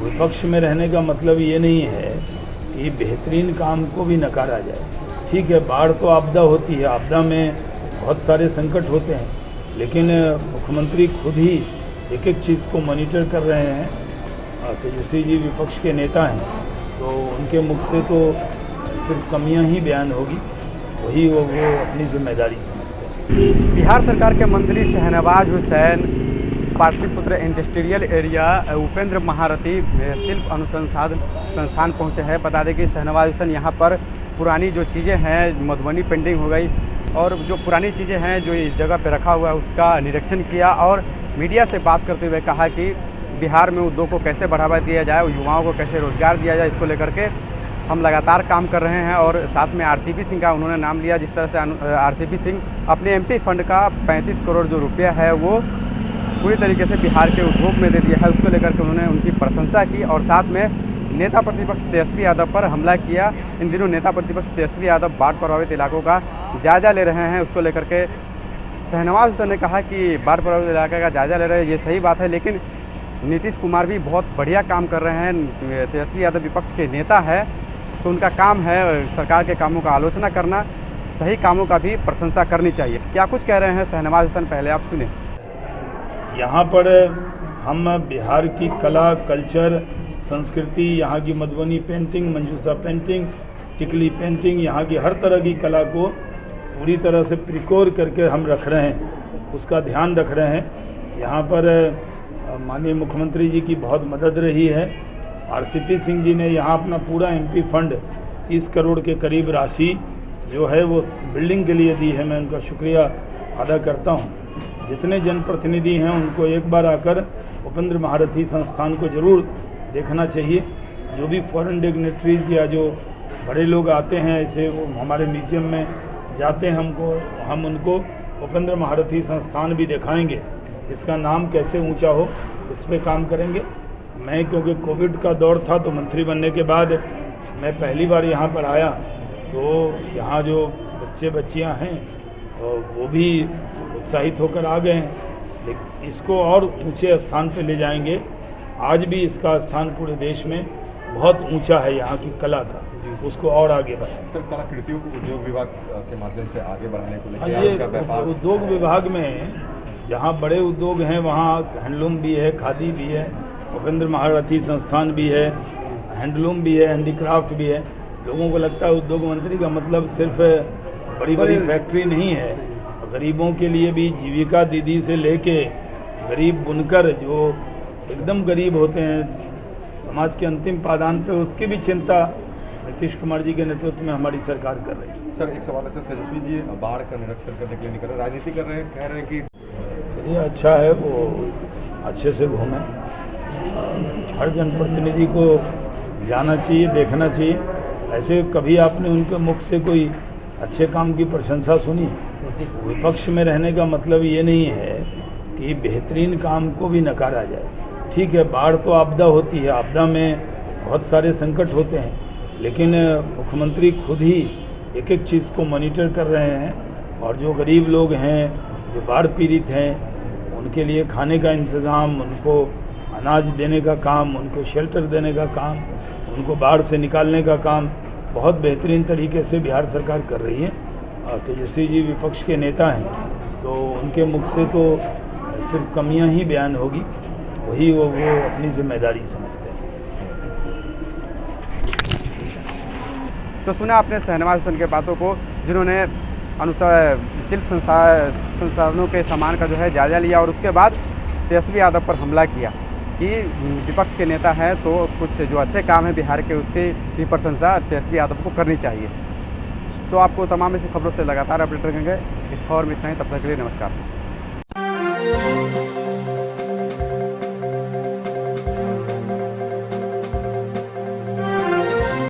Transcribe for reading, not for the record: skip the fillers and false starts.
विपक्ष में रहने का मतलब ये नहीं है कि बेहतरीन काम को भी नकारा जाए। ठीक है, बाढ़ तो आपदा होती है, आपदा में बहुत सारे संकट होते हैं, लेकिन मुख्यमंत्री खुद ही एक एक चीज़ को मॉनिटर कर रहे हैं। तेजस्वी जी विपक्ष के नेता हैं, तो उनके मुख से तो सिर्फ कमियां ही बयान होगी, वही वो अपनी जिम्मेदारी समझते हैं। बिहार सरकार के मंत्री शहनवाज हुसैन, पाटलिपुत्र इंडस्ट्रियल एरिया उपेंद्र महारथी शिल्प अनुसंधान संस्थान पहुंचे हैं। बता दें कि शहनवाज हुसैन यहाँ पर पुरानी जो चीज़ें हैं, मधुबनी पेंटिंग हो गई और जो पुरानी चीज़ें हैं जो इस जगह पे रखा हुआ है उसका निरीक्षण किया और मीडिया से बात करते हुए कहा कि बिहार में उद्योग को कैसे बढ़ावा दिया जाए, युवाओं को कैसे रोजगार दिया जाए, इसको लेकर के हम लगातार काम कर रहे हैं। और साथ में आरसीपी सिंह का उन्होंने नाम लिया, जिस तरह से आरसीपी सिंह अपने एमपी फंड का 35 करोड़ जो रुपया है वो पूरी तरीके से बिहार के उद्योग में दे दिया है, उसको लेकर के उन्होंने उनकी प्रशंसा की। और साथ में नेता प्रतिपक्ष तेजस्वी यादव पर हमला किया। इन दिनों नेता प्रतिपक्ष तेजस्वी यादव बाढ़ प्रभावित इलाकों का जायजा ले रहे हैं, उसको लेकर के शहनवाज हुसैन ने कहा कि बाढ़ प्रभावित इलाके का जायजा ले रहे हैं, ये सही बात है, लेकिन नीतीश कुमार भी बहुत बढ़िया काम कर रहे हैं। तेजस्वी यादव विपक्ष के नेता है, तो उनका काम है सरकार के कामों का आलोचना करना, सही कामों का भी प्रशंसा करनी चाहिए। क्या कुछ कह रहे हैं शहनवाज हुसैन, पहले आप सुने। यहाँ पर हम बिहार की कला, कल्चर, संस्कृति, यहाँ की मधुबनी पेंटिंग, मंजूसा पेंटिंग, टिकली पेंटिंग, यहाँ की हर तरह की कला को पूरी तरह से प्रिकोर करके हम रख रहे हैं, उसका ध्यान रख रहे हैं। यहाँ पर माननीय मुख्यमंत्री जी की बहुत मदद रही है। आरसीपी सिंह जी ने यहाँ अपना पूरा एमपी फंड 30 करोड़ के करीब राशि जो है वो बिल्डिंग के लिए दी है। मैं उनका शुक्रिया अदा करता हूँ। जितने जनप्रतिनिधि हैं उनको एक बार आकर उपेंद्र महारथी संस्थान को जरूर देखना चाहिए। जो भी फॉरेन डिग्नेटरीज या जो बड़े लोग आते हैं ऐसे, वो हमारे म्यूजियम में जाते हैं, हम उनको उपेंद्र महारथी संस्थान भी दिखाएंगे। इसका नाम कैसे ऊंचा हो, इस पर काम करेंगे। मैं क्योंकि कोविड का दौर था तो मंत्री बनने के बाद मैं पहली बार यहाँ पर आया, तो यहाँ जो बच्चे बच्चियाँ हैं वो भी उत्साहित होकर आ गए हैं। लेकिन इसको और ऊंचे स्थान पर ले जाएंगे। आज भी इसका स्थान पूरे देश में बहुत ऊंचा है, यहाँ की कला का, उसको और आगे बढ़ाएं। सर, कलाकृतियों को उद्योग विभाग के माध्यम से आगे बढ़ाने को लेकर उद्योग विभाग में जहाँ बड़े उद्योग हैं वहाँ हैंडलूम भी है, खादी भी है, उपेंद्र महारथी संस्थान भी है, हैंडलूम भी है, हैंडीक्राफ्ट भी है। लोगों को लगता है उद्योग मंत्री का मतलब सिर्फ बड़ी बड़ी फैक्ट्री नहीं है। गरीबों के लिए भी जीविका दीदी से लेके गरीब बुनकर जो एकदम गरीब होते हैं, समाज के अंतिम पायदान पे, उसकी भी चिंता नीतीश कुमार जी के नेतृत्व में हमारी सरकार कर रही है। सर, एक सवाल है सर, तेजस्वी जी बाढ़ का निरीक्षण करने के लिए नहीं कर रहे, राजनीति कर रहे हैं, कह रहे हैं कि चलिए अच्छा है, वो अच्छे से घूमें। हर जनप्रतिनिधि को जाना चाहिए, देखना चाहिए। ऐसे कभी आपने उनके मुख से कोई अच्छे काम की प्रशंसा सुनी? विपक्ष में रहने का मतलब ये नहीं है कि बेहतरीन काम को भी नकारा जाए। ठीक है, बाढ़ तो आपदा होती है, आपदा में बहुत सारे संकट होते हैं, लेकिन मुख्यमंत्री खुद ही एक एक चीज़ को मॉनिटर कर रहे हैं। और जो गरीब लोग हैं, जो बाढ़ पीड़ित हैं, उनके लिए खाने का इंतज़ाम, उनको अनाज देने का काम, उनको शेल्टर देने का काम, उनको बाढ़ से निकालने का काम बहुत बेहतरीन तरीके से बिहार सरकार कर रही है। तेजस्वी जी विपक्ष के नेता हैं, तो उनके मुख से तो सिर्फ कमियां ही बयान होगी, वही वो अपनी जिम्मेदारी समझते हैं। तो सुना आपने शहनवाज हुसैन के बातों को, जिन्होंने शिल्प संसाधनों के सामान का जो है जायजा लिया और उसके बाद तेजस्वी यादव पर हमला किया कि विपक्ष के नेता हैं तो कुछ जो अच्छे काम है बिहार के उसकी भी प्रशंसा तेजस्वी यादव को करनी चाहिए। तो आपको तमाम ऐसी खबरों से लगातार अपडेट रखेंगे। इस खबर में इतना ही, तब तक के लिए नमस्कार।